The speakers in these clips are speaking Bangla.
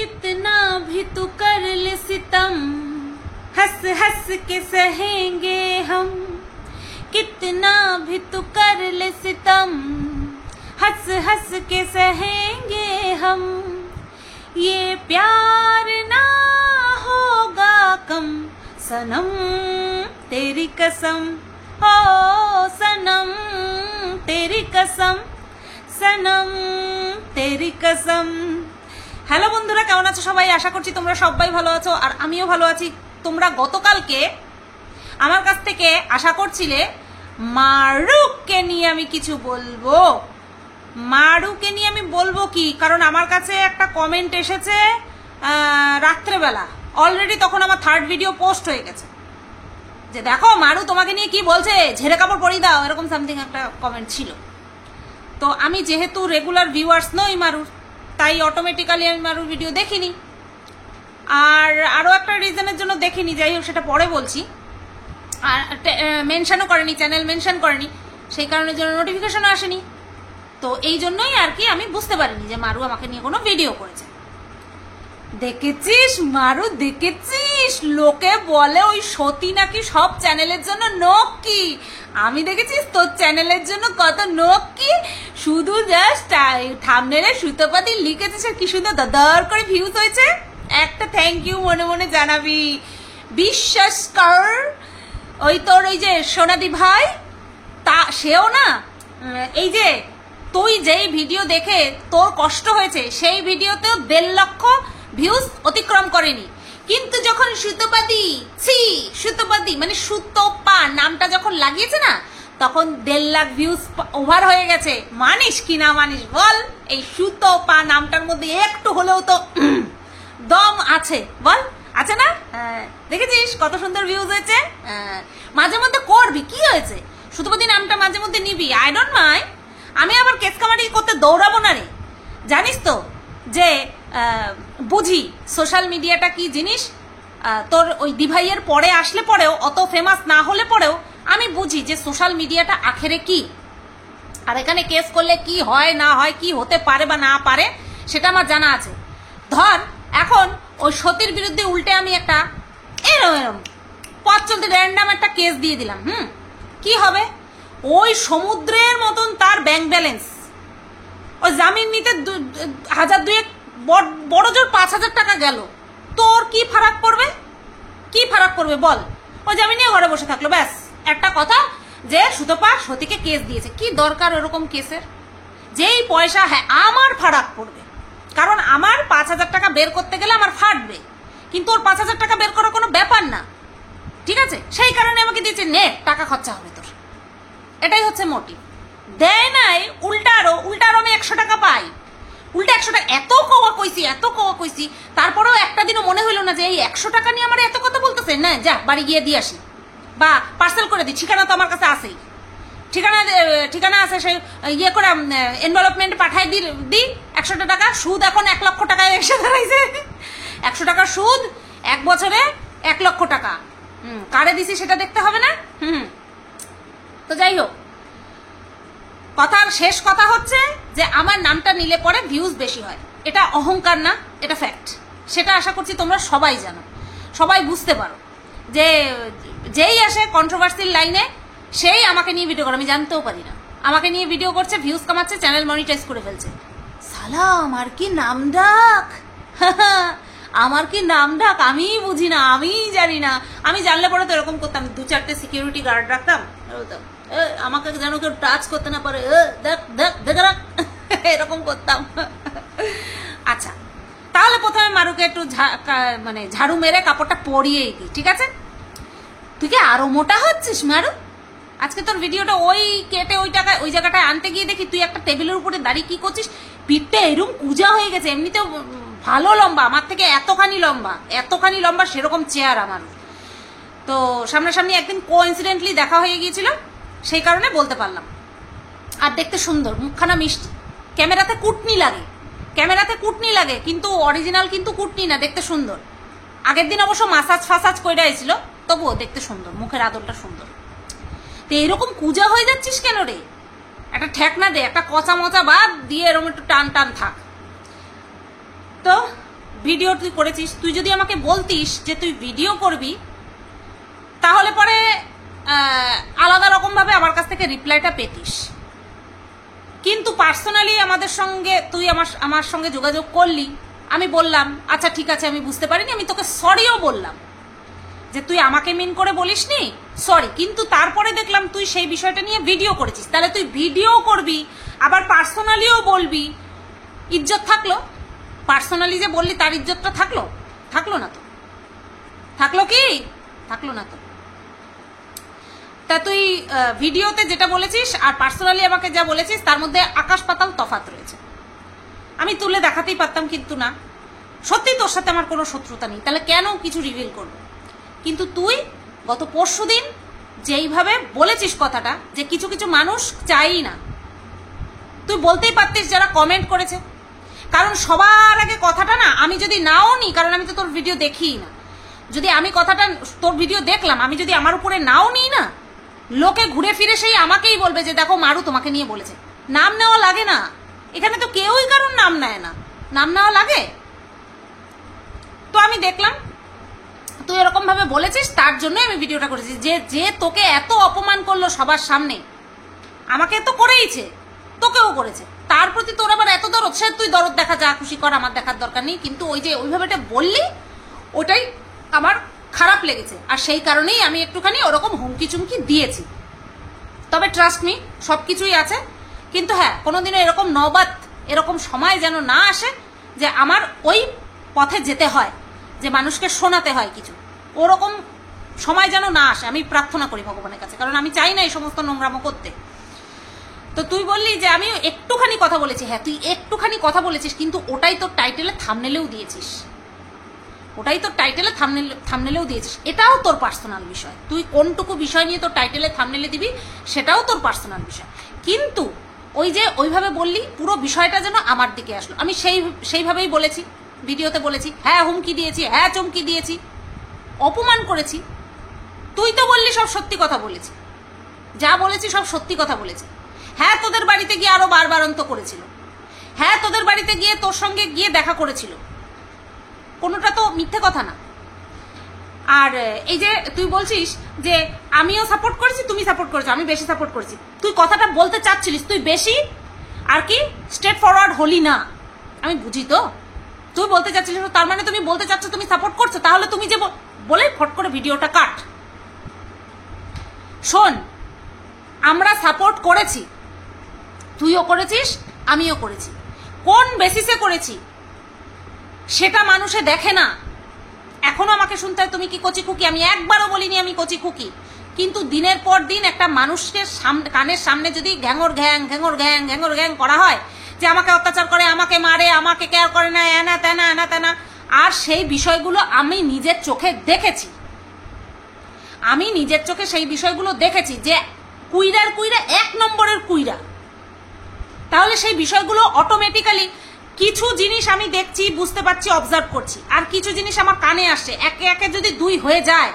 कितना भी तू कर ले सितम हंस हंस के सहेंगे हम कितना भी तू कर ले सितम हंस हंस के सहेंगे हम ये प्यार ना होगा कम सनम तेरी कसम हो सनम तेरी कसम सनम तेरी कसम। হ্যালো বন্ধুরা, কেমন আছো সবাই? আশা করছি তোমরা সবাই ভালো আছো আর আমিও ভালো আছি। তোমরা গতকালকে আমার কাছ থেকে আশা করছিলে মারুকে নিয়ে আমি কিছু বলবো। মারুকে নিয়ে আমি বলবো কি, কারণ আমার কাছে একটা কমেন্ট এসেছে রাত্রেবেলা, অলরেডি তখন আমার থার্ড ভিডিও পোস্ট হয়ে গেছে, যে দেখো মারু তোমাকে নিয়ে কি বলছে, ঝেড়ে কাপড় পরিয়ে দাও, এরকম সামথিং একটা কমেন্ট ছিল। তো আমি যেহেতু রেগুলার ভিউয়ার্স নই মারুর, তাই অটোমেটিক্যালি আমি মারুর ভিডিও দেখিনি, আর আরও একটা রিজনের জন্য দেখিনি, যাই হোক সেটা পরে বলছি। আর মেনশনও করেনি, চ্যানেল মেনশন করেনি, সেই কারণের জন্য নোটিফিকেশনও আসেনি। তো এই জন্যই আর কি আমি বুঝতে পারিনি যে মারু আমাকে নিয়ে কোনো ভিডিও করেছে। দেখেছিস মারু, দেখেছিস লোকে বলে ওই সতী নাকি সব চ্যানেলের জন্য নকি। আমি দেখেছিস তোর চ্যানেলের জন্য কত নকি, শুধু জাস্ট থাম্বনেলে সুতোপাতি লিখেছিস আর কি সুন্দর দাদার করে ভিউজ হয়েছে। একটা থ্যাংক ইউ মনে মনে জানাবি, বিশ্বাস কর। ওই তোর ওই যে সোনাদি ভাই, তা সেও না এই যে তুই যেই ভিডিও দেখে তোর কষ্ট হয়েছে সেই ভিডিওতেও 1.5 লক্ষ ভিউজ অতিক্রম করেনি, কিন্তু যখন সুতোপাতি মানে সুতোপা নামটা যখন লাগিয়েছে না, তখন 1.5 লাখ ভিউজ ওভার হয়ে গেছে। মানিস কি না মানিস বল? এই সুতোপা নামটার মধ্যে একটু হলেও তো দম আছে, বল আছে না? দেখেছিস কত সুন্দর ভিউজ হয়েছে। মাঝে মধ্যে করবি, কি হয়েছে, সুতোপাতি নামটা মাঝে মধ্যে নিবি, আই ডোন্ট মাইন্ড। আমি আবার কেস কামারি করতে দৌড়াবো না রে, জানিস তো যে বুঝি সোশ্যাল মিডিয়াটা কি জিনিস। তোর ওই দিভাইয়ের পরে আসলে পরেও, অত ফেমাস না হলে পরেও আমি বুঝি যে সোশ্যাল মিডিয়াটা আখেরে কি, আর এখানে কেস করলে কি হয় না হয়, কি হতে পারে বা না পারে সেটা আমার জানা আছে। ধর এখন ওই সতীর বিরুদ্ধে উল্টে আমি একটা এরম পথ চলতে র্যান্ডাম একটা কেস দিয়ে দিলাম, কি হবে? ওই সমুদ্রের মতন তার ব্যাংক ব্যালেন্স, ওই জামিন নিতে 1000-2 বড় জোর 5,000 টাকা গেল, তোর কি ফারাক পড়বে? কি ফারাক পড়বে বল? ওই জামিন নিয়ে ঘরে বসে থাকলো, ব্যাস একটা কথা যে সুতপা সতীকে কেস দিয়েছে। কি দরকার ওরকম কেসের? যেই পয়সা, হ্যাঁ আমার ফারাক পড়বে, কারণ আমার 5,000 টাকা বের করতে গেলে আমার ফাটবে, কিন্তু ওর 5,000 টাকা বের করার কোনো ব্যাপার না, ঠিক আছে? সেই কারণে আমাকে দিয়েছে, নে টাকা খরচা হবে তোর, এটাই হচ্ছে মোটিভ। দেয় নাই উল্টা আরো আমি 100 টাকা পাই, উল্টা 100 টাকা। এত কওয়া কইছি, তারপরেও একটা দিনও মনে হইলো না যে এই 100 টাকা নিয়ে আমার এত কথা বলতেছে, না যা বাড়ি গিয়ে দিয়ে আসি বা পার্সেল করে দিই, ঠিকানা তো আমার কাছে আসেই, ঠিকানা আছে, সেই ইয়ে করে এনভেলপমেন্ট পাঠাই দিই। 100 টাকা সুদ এখন 1 লক্ষ টাকায় এসে দাঁড়াইছে। 100 টাকার সুদ 1 বছরে 1 লক্ষ টাকা, কারে দিছি সেটা দেখতে হবে না? তো যাই হোক, কথার শেষ কথা হচ্ছে যে আমার নামটা নিলে পরে ভিউজ বেশি হয়, এটা অহংকার না, এটা ফ্যাক্ট। সেটা আশা করছি তোমরা সবাই জানো, সবাই বুঝতে পারো যে যেই আসে কন্ট্রোভার্সির লাইনে সেই আমাকে নিয়ে ভিডিও করে। আমি জানতেও পারি না, আমাকে নিয়ে ভিডিও করছে, ভিউজ কামাচ্ছে, চ্যানেল মনিটাইজ করে ফেলছে। সালা আমার কি নাম ডাক, আমার কি নাম ডাক আমি বুঝি না, আমি জানি না। আমি জানলে পরে তো এরকম করতাম, 2-4টে সিকিউরিটি গার্ড রাখতাম, আমাকে যেন কেউ টাচ করতে না পারে, এরকম করতাম। আচ্ছা, তাহলে প্রথমে মারুকে একটু মানে ঝাড়ু মেরে কাপড়টা পরিয়েই দিই, ঠিক আছে? তুই কি আরো মোটা হচ্ছিস মারু? আজকে তোর ভিডিওটা ওই কেটে ওই জায়গাটায় আনতে গিয়ে দেখি তুই একটা টেবিলের উপরে দাঁড়িয়ে কি করছিস, পিঠটা এরকম কুজা হয়ে গেছে। এমনিতেও ভালো লম্বা, আমার থেকে এতখানি লম্বা সেরকম চেয়ার আমার। তো সামনাসামনি একদিন কোইন্সিডেন্টলি দেখা হয়ে গিয়েছিল, সেই কারণে বলতে পারলাম। আর দেখতে সুন্দর, মুখখানা মিষ্টি, ক্যামেরাতে কুটনি লাগে, কিন্তু অরিজিনাল কিন্তু কুটনি না, দেখতে সুন্দর। আগের দিন অবশ্য মাসাজ করে আইছিল, তবুও দেখতে সুন্দর, মুখের আদরটা সুন্দর। তো এরকম কুজা হয়ে যাচ্ছিস কেন রে? একটা ঠেকনা দে, একটা কচা মচা বাদ দিয়ে এরকম একটু টান থাক। তো ভিডিও তুই করেছিস, তুই যদি আমাকে বলতিস যে তুই ভিডিও করবি, তাহলে পরে আলাদা রকম ভাবে আমার কাছ থেকে রিপ্লাইটা পেতিস। কিন্তু পার্সোনালি আমাদের সঙ্গে তুই আমার সঙ্গে যোগাযোগ করলি, আমি বললাম আচ্ছা ঠিক আছে আমি বুঝতে পারিনি, আমি তোকে সরিও বললাম যে তুই আমাকে মিন করে বলিসনি, সরি। কিন্তু তারপরে দেখলাম তুই সেই বিষয়টা নিয়ে ভিডিও করেছিস, তাহলে তুই ভিডিও করবি আবার পার্সোনালিও বলবি, ইজ্জত থাকলো? পার্সোনালি যে বললি তার ইজ্জতটা থাকলো? থাকলো না তো। থাকলো কি? থাকলো না তো। তা তুই ভিডিওতে যেটা বলেছিস আর পার্সোনালি আমাকে যা বলেছিস তার মধ্যে আকাশ পাতাল তফাৎ রয়েছে। আমি তুলে দেখাতেই পারতাম, কিন্তু না, সত্যি তোর সাথে আমার কোনো শত্রুতা নেই, তাহলে কেন কিছু রিভিল করবো? কিন্তু তুই গত পরশুদিন যেইভাবে বলেছিস কথাটা, যে কিছু কিছু মানুষ চাই না, তুই বলতেই পারতিস যারা কমেন্ট করেছে। কারণ সবার আগে কথাটা না, আমি যদি নাও নি, কারণ আমি তো তোর ভিডিও দেখিই না, যদি আমি কথাটা তোর ভিডিও দেখলাম, আমি যদি আমার উপরে নাও নিই না, লোকে ঘুরে ফিরে সেই আমাকেই বলবে যে দেখো মারু তোমাকে নিয়ে বলেছে। নাম নেওয়া লাগে না, এখানে তো কেউই কারণ নাম নেয় না, নাম নেওয়া লাগে? তো আমি দেখলাম তুই এরকম ভাবে বলেছিস, তার জন্যই আমি ভিডিওটা করেছি, যে তোকে এত অপমান করলো সবার সামনে, আমাকে তো করেইছে, তোকেও করেছে, তার প্রতি তোর আবার এত দরদ, সে তুই দরদ দেখা যা খুশি কর, আমার দেখার দরকার নেই। কিন্তু ওই যে ওইভাবে বললি, ওটাই আমার খারাপ লেগেছে, আর সেই কারণেই আমি একটুখানি ওরকম হুমকি চুমকি দিয়েছি। তবে ট্রাস্ট মি, সবকিছুই আছে, কিন্তু হ্যাঁ কোনোদিনও এরকম নবাত, এরকম সময় যেন না আসে যে আমার ওই পথে যেতে হয়, যে মানুষকে শোনাতে হয় কিছু, ওরকম সময় যেন না আসে, আমি প্রার্থনা করি ভগবানের কাছে, কারণ আমি চাই না এই সমস্ত নোংরামো করতে। তো তুই বললি যে আমি একটুখানি কথা বলেছি, হ্যাঁ তুই একটুখানি কথা বলেছিস, কিন্তু ওটাই তোর টাইটেলে থাম্বনেলেও দিয়েছিস, ওটাই তোর টাইটেলে থাম্বনেলেও দিয়েছিস, এটাও তোর পার্সোনাল বিষয়, তুই কোনটুকু বিষয় নিয়ে তোর টাইটেলে থাম্বনেলে দিবি সেটাও তোর পার্সোনাল বিষয়। কিন্তু ওই যে ওইভাবে বললি, পুরো বিষয়টা যেন আমার দিকে আসলো, আমি সেইভাবেই বলেছি, ভিডিওতে বলেছি, হ্যাঁ হুমকি দিয়েছি, হ্যাঁ চমকি দিয়েছি, অপমান করেছি। তুই তো বললি সব সত্যি কথা বলেছি, যা বলেছি সব সত্যি কথা বলেছি। হ্যাঁ তোদের বাড়িতে গিয়ে আরো বারবারন্ত করেছিল, হ্যাঁ তোদের বাড়িতে গিয়ে তোর সঙ্গে গিয়ে দেখা করেছিল, কোনোটা তো মিথ্যে কথা না। আর এই যে তুই বলছিস যে আমিও সাপোর্ট করেছি, তুমি সাপোর্ট করেছো, আমি বেশি সাপোর্ট করেছি, তুই কথাটা বলতে চাচ্ছিলিস তুই বেশি আর কি স্ট্রেট ফরওয়ার্ড হলি না, আমি বুঝি তো। তুই বলতে চাচ্ছিলিস, তার মানে তুমি বলতে চাচ্ছ তুমি সাপোর্ট করছো, তাহলে তুমি যে বলে ফট করে ভিডিওটা কাট। শোন, আমরা সাপোর্ট করেছি, তুইও করেছিস আমিও করেছি, কোন বেসিসে করেছি সেটা মানুষে দেখে না। এখনো আমাকে শুনতে হয় তুমি কি কচি খুকি, আমি একবারও বলিনি আমি কচি খুকি, কিন্তু দিনের পর দিন একটা মানুষকে কানের সামনে যদি ঘ্যাঙর ঘ্যাং ঘ্যাঙর ঘ্যাং ঘ্যাঙর ঘ্যাং করা হয়, যে আমাকে অত্যাচার করে, আমাকে মারে, আমাকে কেয়ার করে না, এনা তেনা এনা তেনা, আর সেই বিষয়গুলো আমি নিজের চোখে দেখেছি, আমি নিজের চোখে সেই বিষয়গুলো দেখেছি, যে কুইরার কুইরা এক নম্বরের কুইরা। তাহলে সেই বিষয়গুলো অটোমেটিক্যালি কিছু জিনিস আমি দেখছি, বুঝতে পারছি, অবজার্ভ করছি, আর কিছু জিনিস আমার কানে আসছে, একে একে যদি দুই হয়ে যায়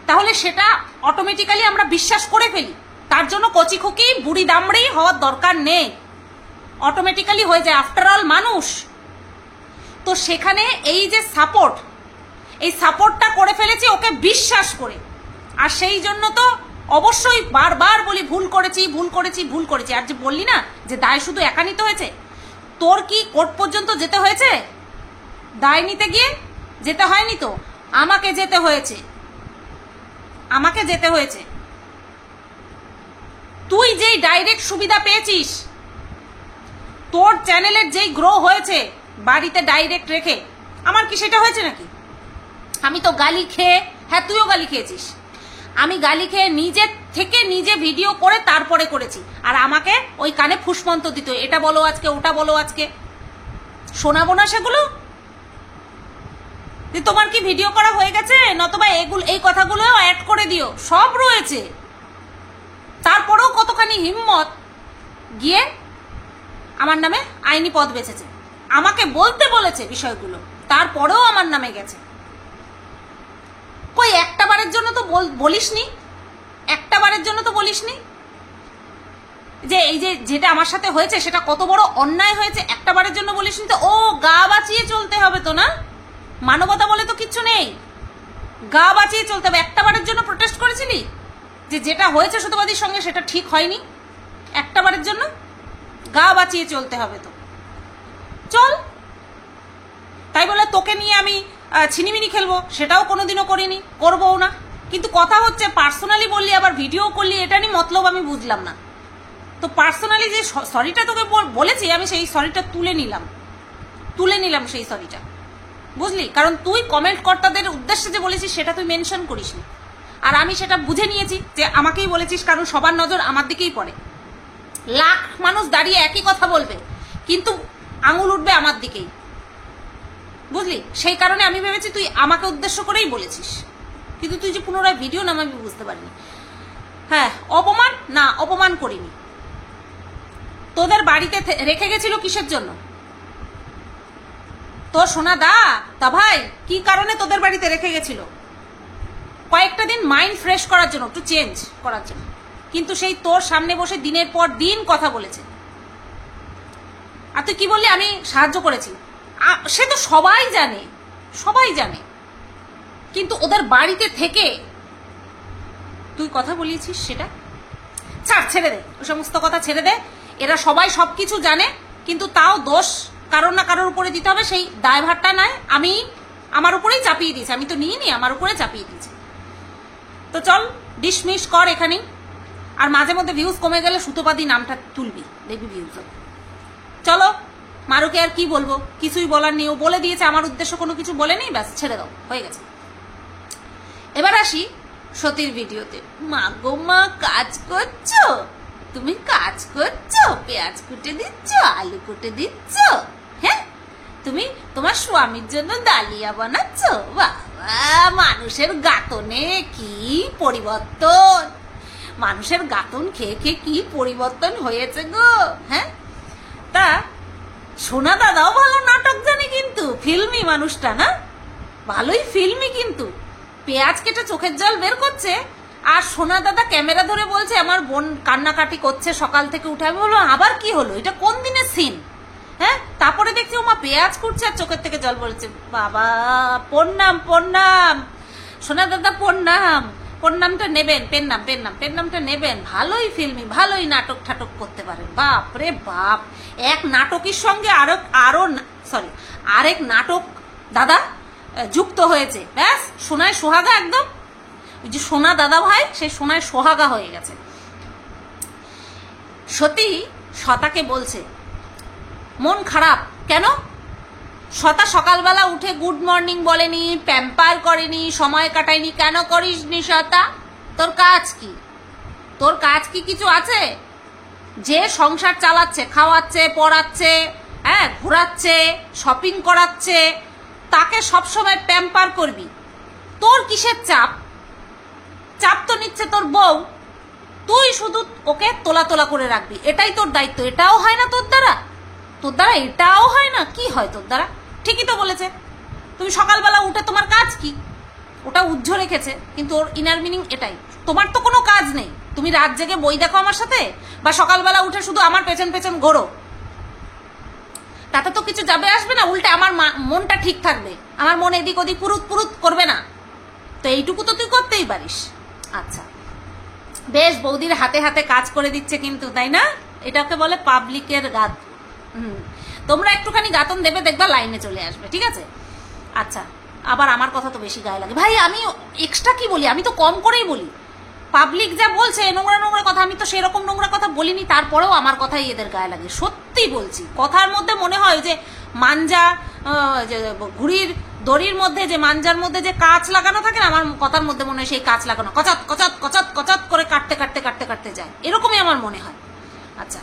তাহলে সেটা অটোমেটিক্যালি আমরা বিশ্বাস করে ফেলি। তার জন্য কচি খুকি বুড়ি দামড়ি হওয়ার দরকার নেই, অটোমেটিক্যালি হয়ে যায়, আফটার অল মানুষ। তো সেখানে এই যে সাপোর্ট, এই সাপোর্টটা করে ফেলেছি ওকে বিশ্বাস করে, আর সেই জন্য তো অবশ্যই বারবার বলি ভুল করেছি ভুল করেছি ভুল করেছি। আর যে বললি না যে দায় শুধু একা নিতে হয়েছে, তোর কি কোর্ট পর্যন্ত যেতে হয়েছে? দায় নিতে গিয়ে যেতে হয়নি তো, আমাকে যেতে হয়েছে, আমাকে যেতে হয়েছে। তুই যেই ডাইরেক্ট সুবিধা পেয়েছিস, তোর চ্যানেলের যেই গ্রো হয়েছে বাড়িতে ডাইরেক্ট রেখে, আমার কি সেটা হয়েছে নাকি? আমি তো গালি খেয়ে, হ্যাঁ তুইও গালি খেয়েছিস, আমি গালি খেয়ে নিজে থেকে নিজে ভিডিও করে তারপরে করেছি, আর আমাকে ওই কানে ফুসমন্ত দিত, এটা বলো আজকে, ওটা বলো আজকে, শোনাবো না সেগুলো? তোমার কি ভিডিও করা হয়ে গেছে? নতবা এই কথাগুলো অ্যাড করে দিও, সব রয়েছে। তারপরেও কতখানি হিম্মত গিয়ে আমার নামে আইনি পদ বেঁচেছে, আমাকে বলতে বলেছে বিষয়গুলো, তারপরেও আমার নামে গেছে। কই একটা বারের জন্য তো বলিসনি, একটা বারের জন্য তো বলিসনি যে এই যে যেটা আমার সাথে হয়েছে সেটা কত বড় অন্যায় হয়েছে, একটা বারের জন্য বলিসনি তো। ও গা বাঁচিয়ে চলতে হবে তো, না মানবতা বলে তো কিচ্ছু নেই, গা বাঁচিয়ে চলতে হবে। একটা বারের জন্য প্রোটেস্ট করেছিলি যে যেটা হয়েছে সুতোবাদীর সঙ্গে সেটা ঠিক হয়নি, একটা বারের জন্য গা বাঁচিয়ে চলতে হবে। তো চল, তাই বলে তোকে নিয়ে আমি ছিনিমিনি খেলবো সেটাও কোনোদিনও করিনি, করবও না। কিন্তু কথা হচ্ছে পার্সোনালি বললি আবার ভিডিও করলি, এটা নিয়ে মতলব আমি বুঝলাম না। তো পার্সোনালি যে সরিটা তোকে বলেছি আমি, সেই সরিটা তুলে নিলাম সেই সরিটা, বুঝলি? কারণ তুই কমেন্ট কর্তাদের উদ্দেশ্যে যে বলেছিস সেটা তুই মেনশন করিস নি, আর আমি সেটা বুঝে নিয়েছি যে আমাকেই বলেছিস, কারণ সবার নজর আমার দিকেই পড়ে। লাখ মানুষ দাঁড়িয়ে একই কথা বলবে কিন্তু আঙুল উঠবে আমার দিকেই, বুঝলি? সেই কারণে আমি ভেবেছি তুই আমাকে উদ্দেশ্য করেই বলেছিস, কিন্তু তুই যে পুনরায় ভিডিও নামাবি বুঝতে পারিনি। হ্যাঁ, অপমান না, অপমান করিনি। তোদের বাড়িতে রেখে গেছিল কিসের জন্য? তোর সোনা তা ভাই কি কারণে তোদের বাড়িতে রেখে গেছিল? কয়েকটা দিন মাইন্ড ফ্রেশ করার জন্য, একটু চেঞ্জ করার জন্য। কিন্তু সেই তোর সামনে বসে দিনের পর দিন কথা বলেছে, আর তুই কি বললি আমি সাহায্য করেছি? সে তো সবাই জানে, কিন্তু ওদের বাড়িতে থেকে তুই কথা বলিয়েছিস সেটা ছেড়ে দে, ওই সমস্ত কথা ছেড়ে দে। এরা সবাই সবকিছু জানে, কিন্তু তাও দোষ কারোর না কারোর উপরে দিতে হবে, সেই দায়ভারটা নয় আমি আমার উপরেই চাপিয়ে দিয়েছি, আমি তো নিইনি, আমার উপরে চাপিয়ে দিয়েছি। তো চল ডিসমিস কর এখানেই, আর মাঝে মধ্যে ভিউজ কমে গেলে সুতোপাদি নামটা তুলবি, দেখবি ভিউজ হবে। চলো, মারুকে আর কি বলবো, কিছুই বলার নেই, ও বলে দিয়েছে, আমার উদ্দেশ্য কোনো কিছু বলেনি, ব্যাস ছেড়ে দাও, হয়ে গেছে। এবার আসি সতীর ভিডিওতে। মা গো মা, কাজ করছো তুমি, কাজ করছো, পেঁয়াজ কুটে দিচ্ছ, আলু কুটে দিচ্ছ, হ্যাঁ তুমি তোমার স্বামীর জন্য ডালিয়া বানাচ্ছ। বাবা, মানুষের গাতনে কি পরিবর্তন, মানুষের গাতন খেয়ে খেয়ে কি পরিবর্তন হয়েছে গো। হ্যাঁ, তা সোনা দাদাও ভালো নাটক জানে, কিন্তু ফিল্মি মানুষটা, না ভালোই ফিল্মি, কিন্তু পেঁয়াজ কেটে চোখের জল বের করছে, আর সোনা দাদা ক্যামেরা ধরে বলছে আমার বোন কান্নাকাটি করছে সকাল থেকে উঠে। আমি বললাম আবার কি হলো, এটা কোন দিনের সিন? হ্যাঁ, তারপরে দেখছি ও মা পেঁয়াজ কুটছে আর চোখের থেকে জল বলছে। বাবা, প্রণাম সোনা দাদা, প্রণামটা নেবেন, পেন্নামটা নেবেন। ভালোই ফিল্মি, ভালোই নাটক ঠাটক করতে পারেন। বাপ রে বাপ, এক নাটকের সঙ্গে আরেক নাটক দাদা যুক্ত হয়েছে, ব্যাস সোনায় সোহাগা, একদম ওই যে সোনা দাদা ভাই, সেই সোনায় সোহাগা হয়ে গেছে। সতী শতাকে বলছে মন খারাপ কেন? শতা সকালবেলা উঠে গুড মর্নিং বলেনি, প্যাম্পার করেনি, সময় কাটায়নি, কেন করিসনি শতা? তোর কাজ কি কিছু আছে? যে সংসার চালাচ্ছে, খাওয়াচ্ছে, পড়াচ্ছে, হ্যাঁ ঘোরাচ্ছে, শপিং করাচ্ছে, তাকে সবসময় প্যাম্পার করবি? তোর কিসের চাপ তো নিচ্ছে তোর বউ, তুই শুধু ওকে তোলা করে রাখবি, এটাই তোর দায়িত্ব। এটাও হয় না তোর দ্বারা, এটাও হয় না। কি হয় তোর দ্বারা? ঠিকই তো বলেছে, তুমি সকালবেলা উঠে তোমার কাজ কি, ওটা উজ্জ্ব রেখেছে, কিন্তু ওর ইনার মিনিং এটাই, তোমার তো কোনো কাজ নেই, তুমি রাত জেগে বই দেখো আমার সাথে, বা সকালবেলা উঠে শুধু আমার পেছন ঘোরো, তাতে তো কিছু যাবে আসবে না, উল্টে আমার মনটা ঠিক থাকবে, আমার মন এদিক ওদিক পুরুত করবে না। তো এইটুকু তো তুই করতেই পারিস। আচ্ছা বেশ, বৌদির হাতে হাতে কাজ করে দিচ্ছে কিন্তু, তাই না? এটাকে বলে পাবলিকের গাত। তোমরা একটুখানি গাতন দেবে, দেখবা লাইনে চলে আসবে, ঠিক আছে? আচ্ছা, আবার আমার কথা তো বেশি গায়ে লাগে ভাই, আমি এক্সট্রা কি বলি, আমি তো কম করেই বলি। পাবলিক যা বলছে নোংরা কথা, আমি তো সেরকম নোংরা কথা বলিনি, তারপরেও আমার কথাই এদের গায়ে লাগে, সত্যি বলছি। কথার মধ্যে মনে হয় যে মাঞ্জা, ঘুড়ির দড়ির মধ্যে যে মাঞ্জার মধ্যে যে কাঁচ লাগানো থাকে না, আমার কথার মধ্যে মনে হয় সেই কাঁচ লাগানো, কচাত করে কাটতে যায়, এরকমই আমার মনে হয়। আচ্ছা,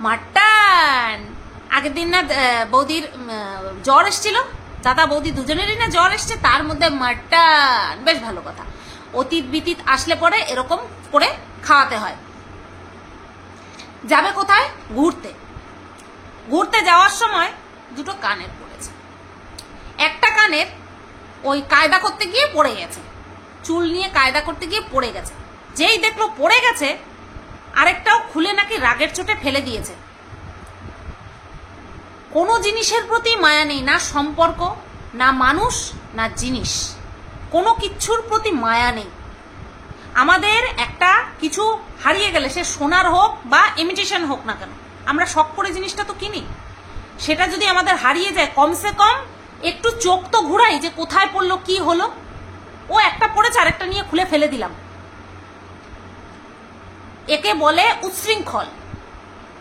মাটন আগের দিন না বৌদির জ্বর এসেছিল, দাদা বৌদি দুজনেরই না জ্বর এসছে, তার মধ্যে মাটন, বেশ ভালো কথা। অতীত বিতীত আসলে পরে এরকম করে খাওয়াতে হয়। যাবে কোথায়? ঘুরতে যাওয়ার সময় দুটো কানের পড়েছে, একটা কানের ওই কায়দা করতে গিয়ে পড়ে গেছে, চুল নিয়ে কায়দা করতে গিয়ে পড়ে গেছে, যেই দেখলো পড়ে গেছে আরেকটাও খুলে নাকি রাগের চোটে ফেলে দিয়েছে। কোনো জিনিসের প্রতি মায়া নেই, না সম্পর্ক, না মানুষ, না জিনিস, কোনো কিচ্ছুর প্রতি মায়া নেই। আমাদের একটা কিছু হারিয়ে গেলে, সে সোনার হোক বা ইমিটেশন হোক না কেন, আমরা শখ করে জিনিসটা তো কিনি। সেটা যদি আমাদের হারিয়ে যায়, কমসে কম একটু চোখ তো ঘুরাই যে কোথায় পড়লো, কি হলো। ও একটা পড়েছে, আরেকটা নিয়ে খুলে ফেলে দিলাম। একে বলে উচ্ছৃঙ্খল,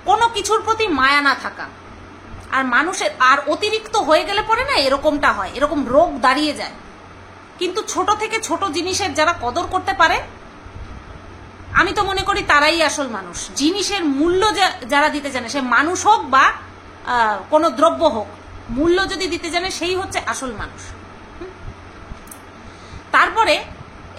কোনো কিছুর প্রতি মায়া না থাকা। আর মানুষের আর অতিরিক্ত হয়ে গেলে পরে না এরকমটা হয়, এরকম রোগ দাঁড়িয়ে যায়। কিন্তু ছোট থেকে ছোট জিনিসের যারা কদর করতে পারে, আমি তো মনে করি তারাই আসল মানুষ। জিনিসের মূল্য যারা দিতে জানে, সে মানুষ হোক বা কোনো দ্রব্য হোক, মূল্য যদি দিতে জানে সেই হচ্ছে আসল মানুষ। তারপরে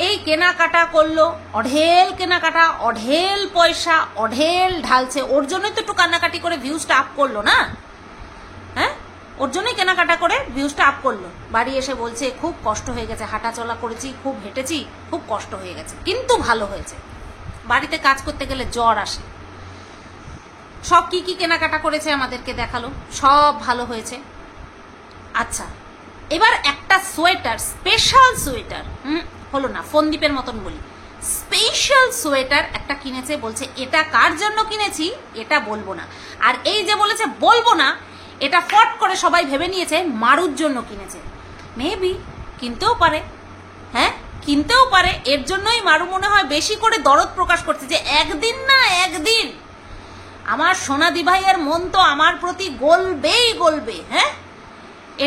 এই কেনাকাটা করলো, অঢেল কেনাকাটা, অঢেল পয়সা, অঢেল ঢালছে। ওর জন্যই তো একটু কান্নাকাটি করে ভিউজটা আপ করলো না? হ্যাঁ, ওর জন্যই কেনাকাটা করে ভিউজটা আপ করলো। বাড়ি এসে বলছে খুব কষ্ট হয়ে গেছে, হাঁটা চলা করেছি, খুব হেঁটেছি, খুব কষ্ট হয়ে গেছে, কিন্তু ভালো হয়েছে। বাড়িতে কাজ করতে গেলে জ্বর আসে। সব কি কি কেনাকাটা করেছে আমাদেরকে দেখালো, সব ভালো হয়েছে। আচ্ছা, এবার একটা সোয়েটার, স্পেশাল সোয়েটার, হলো না, ফোনদীপের মতন বলি, স্পেশাল সোয়েটার একটা কিনেছে। বলছে এটা কার জন্য কিনেছি এটা বলবো না। আর এই যে বলেছে বলবো না, এটা ফট করে সবাই ভেবে নিয়েছে মারুর জন্য কিনেছে। মেবি, কিনতেও পারে, হ্যাঁ কিনতেও পারে। এর জন্যই মারু মনে হয় বেশি করে দরদ প্রকাশ করছে যে একদিন না একদিন আমার সোনাদি ভাইয়ের মন তো আমার প্রতি গলবেই গলবে। হ্যাঁ,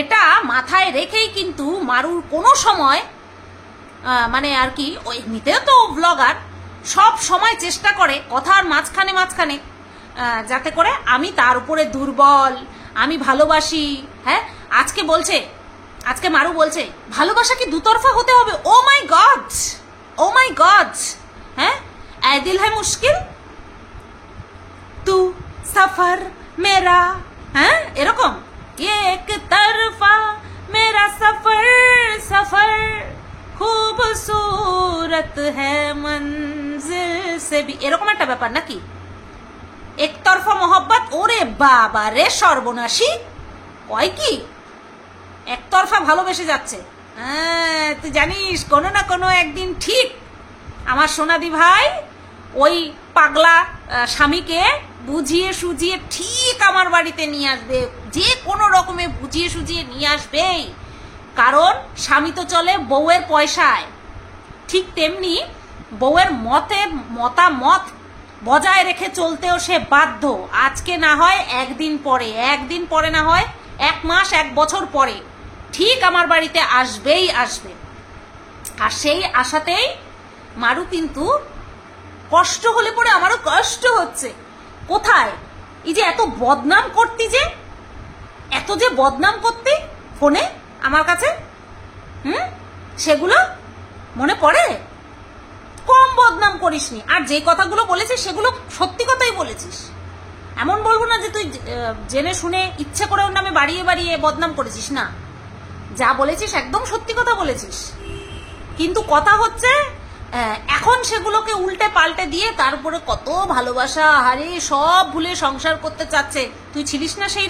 এটা মাথায় রেখেই কিন্তু মারুর কোনো সময় মানে আর কি, ওই এমনিতেও তো ব্লগার, সব সময় চেষ্টা করে কথার মাঝখানে মাঝখানে যাতে করে আমি তার উপরে দুর্বল, আমি ভালোবাসি। হ্যাঁ, আজকে মারু বলছে ভালোবাসা কি দুতরফা হতে হবে? ও মাই গড, ও মাই গড। হ্যাঁ, এ দিল হ্যায় মুশকিল, তু সফর মেরা, হ্যাঁ এরকম, এক তরফা মেরা সফর, সফর খুবসুরত হ্যায় মঞ্জিল সে ভি, এরকম একটা ব্যাপার নাকি? একতরফা মোহব্বত, ওরে বাবা রে সর্বনাশী, কয় কি একতরফা ভালোবেসে যাচ্ছে। হ্যাঁ, তুই জানিস কোনো না কোনো একদিন ঠিক আমার সোনাদি ভাই ওই পাগলা স্বামীকে বুঝিয়ে সুঝিয়ে ঠিক আমার বাড়িতে নিয়ে আসবে, যে কোনো রকমে বুঝিয়ে সুঝিয়ে নিয়ে আসবেই। কারণ স্বামী তো চলে বউয়ের পয়সায়, ঠিক তেমনি বউয়ের মতামত বজায় রেখে চলতেও সে বাধ্য। আজকে না হয় একদিন পরে না হয় 1 মাস 1 বছর পরে ঠিক আমার বাড়িতে আসবেই আসবে। আর সেই আশাতেই মারু কিন্তু কষ্ট হলে পরে আমারও কষ্ট হচ্ছে। কোথায় এই যে এত বদনাম করতি, যে এত যে বদনাম করতি ফোনে আমার কাছে, সেগুলো মনে পড়ে? কম বদনাম করিসনি। আর যে কথাগুলো বলেছিস সেগুলো সত্যি কথাই বলেছিস। এমন বলবো না যে তুই জেনে শুনে ইচ্ছে করে ওর নামে বাড়িয়ে বাড়িয়ে বদনাম করেছিস, না, যা বলেছিস একদম সত্যি কথা বলেছিস। কিন্তু কথা হচ্ছে এখন সেগুলোকে উল্টে পাল্টে দিয়ে তার উপরে কত ভালোবাসা, হারে সব ভুলে সংসার করতে চাচ্ছে। তুই ছিলিস না সেই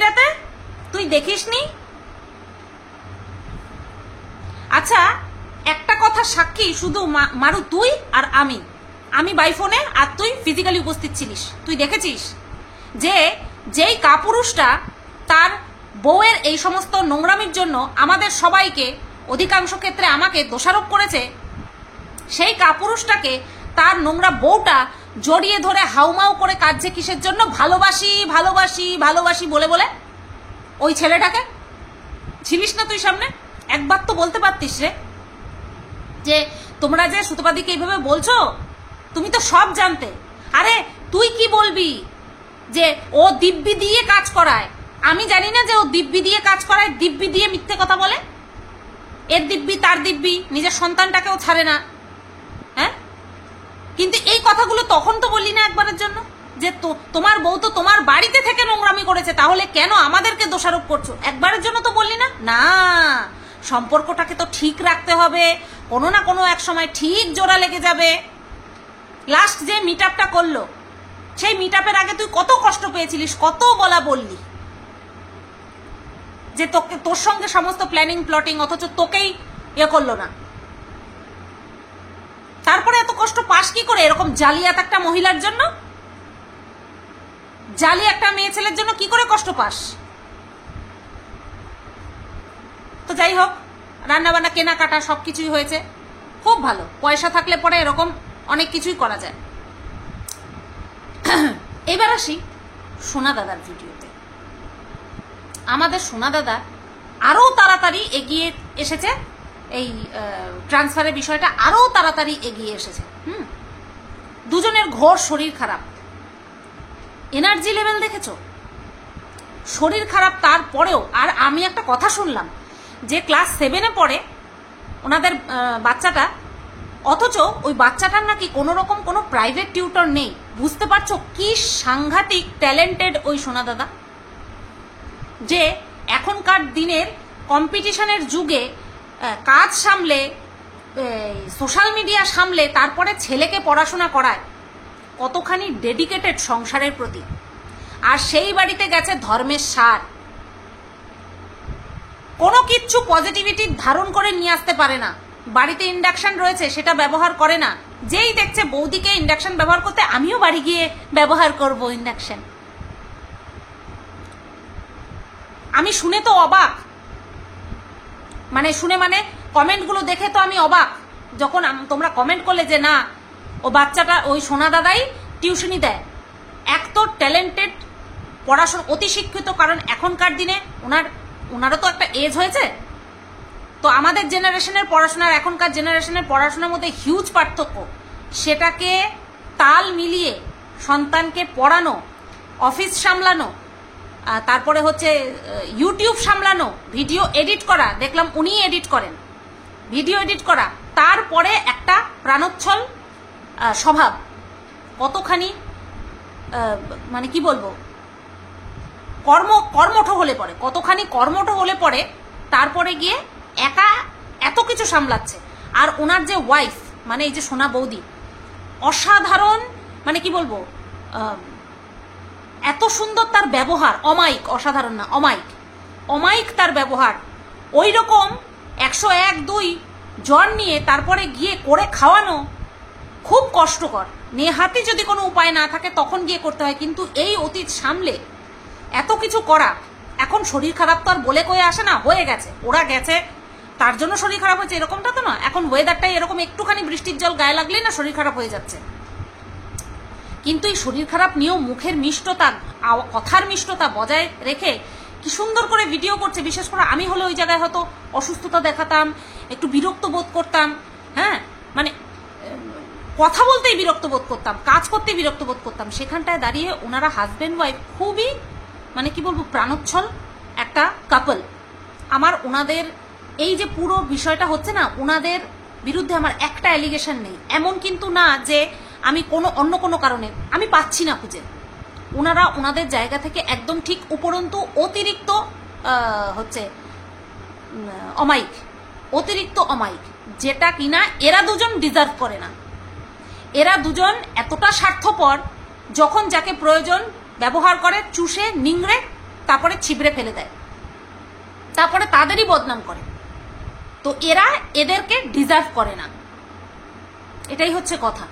রাতে? তুই দেখিসনি? আচ্ছা, একটা কথা সাক্ষী শুধু মারু, তুই আর আমি বাই ফোনে, আর তুই ফিজিক্যালি উপস্থিত ছিলিস। তুই দেখেছিস যে যেই কাপুরুষটা তার বউয়ের এই সমস্ত নোংরামির জন্য আমাদের সবাইকে, অধিকাংশ ক্ষেত্রে আমাকে দোষারোপ করেছে, সেই কাপুরুষটাকে তার নোংরা বউটা জড়িয়ে ধরে হাউমাউ করে কাঁদছে কিসের জন্য? ভালোবাসি ভালোবাসি ভালোবাসি বলে বলে। ওই ছেলেটাকে ছিলিস না তুই সামনে? একবার তো বলতে পারতিস রে যে তোমরা যে সুতপাদিকে এইভাবে বলছো, তুমি তো সব জানতে। আরে তুই কি বলবি যে ও দিব্যি দিয়ে কাজ করায়? আমি জানি না যে ও দিব্যি দিয়ে কাজ করায়, দিব্যি দিয়ে মিথ্যে কথা বলে। এর দিব্যি তার দিব্যি, নিজের সন্তানটাকেও ছাড়ে না। হ্যাঁ, কিন্তু এই কথাগুলো তখন তো বললি না একবারের জন্য যে তোমার বউ তো তোমার বাড়িতে থেকে নোংরামি করেছে, তাহলে কেন আমাদেরকে দোষারোপ করছো? একবারের জন্য তো বললি না। না, সম্পর্কটাকে তো ঠিক রাখতে হবে, কোনো না কোনো এক সময় ঠিক জোড়া লেগে যাবে। লাস্ট যে মিট আপটা করলো সেই মিট আপের আগে তুই কত কষ্ট পেয়েছিলিস, কত বলা বললি যে তোকে, তোর সঙ্গে সমস্ত প্ল্যানিং প্লটিং, অথচ তোকেই করলো না। তারপরে এত কষ্ট পাস কি করে এরকম জালিয়াত একটা মহিলার জন্য? জালি একটা মেয়ে ছেলের জন্য কি করে কষ্ট পাস? তো যাই হোক, রান্না বান্না কেনাকাটা সবকিছুই হয়েছে, খুব ভালো। পয়সা থাকলে পরে এরকম অনেক কিছুই করা যায়। এবার আসি সোনা দাদার ভিডিওতে। আমাদের সোনা দাদা আরো তাড়াতাড়ি এগিয়ে এসেছে, এই ট্রান্সফারের বিষয়টা আরো তাড়াতাড়ি এগিয়ে এসেছে। দুজনের ঘোর শরীর খারাপ, এনার্জি লেভেল দেখেছো? শরীর খারাপ তারপরেও। আর আমি একটা কথা শুনলাম যে ক্লাস 7-এ পড়ে ওনাদের বাচ্চাটা, অথচ ওই বাচ্চাটার নাকি কোনো রকম কোনো প্রাইভেট টিউটর নেই। বুঝতে পারছো কি সাংঘাতিক ট্যালেন্টেড ওই সোনা দাদা, যে এখনকার দিনের কম্পিটিশনের যুগে কাজ সামলে, সোশ্যাল মিডিয়া সামলে, তারপরে ছেলেকে পড়াশোনা করায়। কতখানি ডেডিকেটেড সংসারের প্রতি। আর সেই বাড়িতে গেছে ধর্মের সার, কোনো কিচ্ছু পজিটিভিটি ধারণ করে নিয়ে আসতে পারে না। বাড়িতে ইন্ডাকশন রয়েছে, সেটা ব্যবহার করে না। যেই দেখছে বৌদিকে ইন্ডাকশন ব্যবহার করতে, আমিও বাড়ি গিয়ে ব্যবহার করব ইন্ডাকশন। আমি শুনে তো অবাক, মানে কমেন্টগুলো দেখে তো আমি অবাক। যখন তোমরা কমেন্ট করলে যে না, ও বাচ্চাটা ওই সোনা দাদাই টিউশনি দেয়। এক তো ট্যালেন্টেড, পড়াশোনা, অতি শিক্ষিত। কারণ এখনকার দিনে ওনারও তো একটা এজ হয়েছে। তো আমাদের জেনারেশনের পড়াশোনার এখনকার জেনারেশনের পড়াশোনার মধ্যে হিউজ পার্থক্য। সেটাকে তাল মিলিয়ে সন্তানকে পড়ানো, অফিস সামলানো, তারপরে হচ্ছে ইউটিউব সামলানো, ভিডিও এডিট করা, দেখলাম উনিই এডিট করেন, ভিডিও এডিট করা, তারপরে একটা প্রাণোচ্ছল স্বভাব। কতখানি মানে কি বলবো, কর্মঠ হলে পরে, কতখানি কর্মঠ হলে পরে তারপরে গিয়ে একা এত কিছু সামলাচ্ছে। আর ওনার যে ওয়াইফ, মানে এই যে সোনা বৌদি, অসাধারণ, মানে কি বলবো, এত সুন্দর তার ব্যবহার, অমায়িক, অসাধারণ না, অমায়িক তার ব্যবহার। ওই রকম 101-2 জ্বর নিয়ে তারপরে গিয়ে করে খাওয়ানো খুব কষ্টকর। নেহাতি যদি কোনো উপায় না থাকে তখন গিয়ে করতে হয়, কিন্তু এই অতীত সামলে এত কিছু করা। এখন শরীর খারাপ তো আর বলে কয়ে আসে না, হয়ে গেছে, ওরা গেছে তার জন্য শরীর খারাপ হয়েছে এরকমটা তো না। এখন ওয়েদারটাই এরকম, একটুখানি বৃষ্টির জল গায়ে লাগলেই না শরীর খারাপ হয়ে যাচ্ছে। কিন্তু এই শরীর খারাপ নিয়েও মুখের মিষ্টতা, কথার মিষ্টতা বজায় রেখে কি সুন্দর করে ভিডিও করছে। বিশেষ করে আমি হলে ওই জায়গায় হয়তো অসুস্থতা দেখাতাম, একটু বিরক্ত বোধ করতাম, হ্যাঁ, মানে কথা বলতেই বিরক্ত বোধ করতাম, কাজ করতেই বিরক্ত বোধ করতাম। সেখানটায় দাঁড়িয়ে ওনারা হাজব্যান্ড ওয়াইফ খুবই, মানে কি বলবো, প্রাণোচ্ছল একটা কাপল। আমার ওনাদের এই যে পুরো বিষয়টা হচ্ছে না, ওনাদের বিরুদ্ধে আমার একটা অ্যালিগেশন নেই। এমন কিন্তু না যে আমি অন্য কোনো কারণে আমি পাচ্ছি না খুঁজে। ওনারা ওনাদের জায়গা থেকে একদম ঠিক, উপরন্তু অতিরিক্ত হচ্ছে অমায়িক, অতিরিক্ত অমায়িক, যেটা কিনা এরা দুজন ডিজার্ভ করে না। এরা দুজন এতটা স্বার্থপর, যখন যাকে প্রয়োজন ব্যবহার করে, চুষে নিংড়ে তারপরে ছিবড়ে ফেলে দেয়, তারপরে তাদেরই বদনাম করে। তো এরা এদেরকে ডিজার্ভ করে না, এটাই হচ্ছে কথা।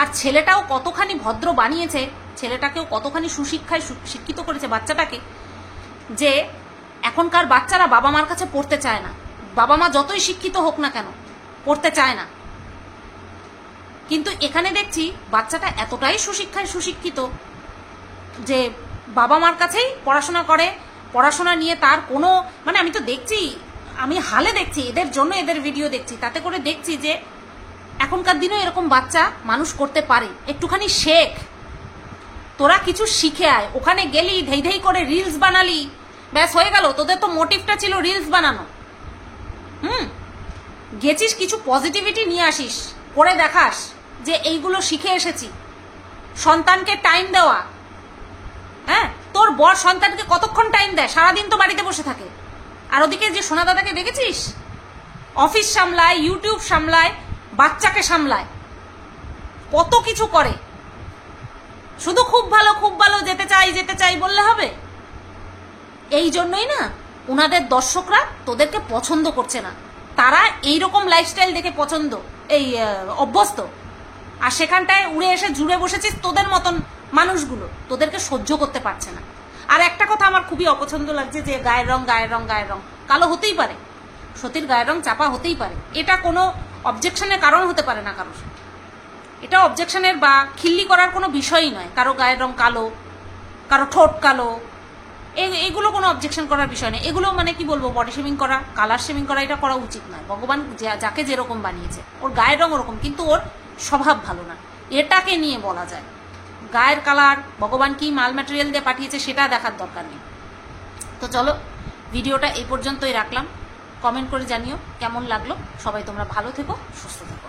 আর ছেলেটাও কতখানি ভদ্র বানিয়েছে, ছেলেটাকেও কতখানি সুশিক্ষায় শিক্ষিত করেছে বাচ্চাটাকে, যে এখনকার বাচ্চারা বাবা মার কাছে পড়তে চায় না। বাবা মা যতই শিক্ষিত হোক না কেন, পড়তে চায় না। কিন্তু এখানে দেখছি বাচ্চাটা এতটাই সুশিক্ষায় সুশিক্ষিত যে বাবা মার কাছেই পড়াশোনা করে। পড়াশোনা নিয়ে তার কোনো, মানে আমি তো দেখছি, আমি হালে দেখছি, এদের জন্য এদের ভিডিও দেখছি, তাতে করে দেখছি যে এখনকার দিনেও এরকম বাচ্চা মানুষ করতে পারে। একটুখানি শেখ, তোরা কিছু শিখে আয়। ওখানে গেলি, ধেই ধেই করে রিলস বানালি, ব্যাস হয়ে গেল। তোদের তো মোটিভটা ছিল রিলস বানানো। গেছিস কিছু পজিটিভিটি নিয়ে আসিস, করে দেখাস যে এইগুলো শিখে এসেছি। সন্তানকে টাইম দেওয়া, হ্যাঁ, তোর বর সন্তানকে কতক্ষণ টাইম দেয়? সারাদিন তো বাড়িতে বসে থাকে। আর ওদিকে যে সোনা দাদাকে দেখেছিস, অফিস সামলায়, ইউটিউব সামলায়, বাচ্চাকে সামলায়, কত কিছু করে। শুধু খুব ভালো যেতে চাই বললে হবে? এই জন্যই না ওনাদের দর্শকরা তোদেরকে পছন্দ করছে না, তারা এইরকম লাইফস্টাইল দেখে অভ্যস্ত। আর সেখানটায় উড়ে এসে জুড়ে বসেছিস তোদের মতন মানুষগুলো, তোদেরকে সহ্য করতে পারছে না। আর একটা কথা আমার খুবই অপছন্দ লাগছে, যে গায়ের রং কালো হতেই পারে, সতীর গায়ের রং চাপা হতেই পারে, এটা কোনো অবজেকশনের কারণ হতে পারে না কারোর। এটা অবজেকশনের বা খিল্লি করার কোনো বিষয়ই নয়। কারো গায়ের রং কালো, কারো ঠোঁট কালো, এগুলো কোনো অবজেকশন করার বিষয় নেই। এগুলো মানে কি বলবো, বডি শেভিং করা, কালার শেভিং করা, এটা করা উচিত নয়। ভগবান যাকে যেরকম বানিয়েছে, ওর গায়ের রং ওরকম, কিন্তু ওর স্বভাব ভালো না, এটাকে নিয়ে বলা যায়। গায়ের কালার ভগবান কি মাল ম্যাটেরিয়াল দিয়ে পাঠিয়েছে সেটা দেখার দরকার নেই। তো চলো, ভিডিওটা এই পর্যন্তই রাখলাম। কমেন্ট করে জানিও কেমন লাগলো। সবাই তোমরা ভালো থেকো, সুস্থ থেকো।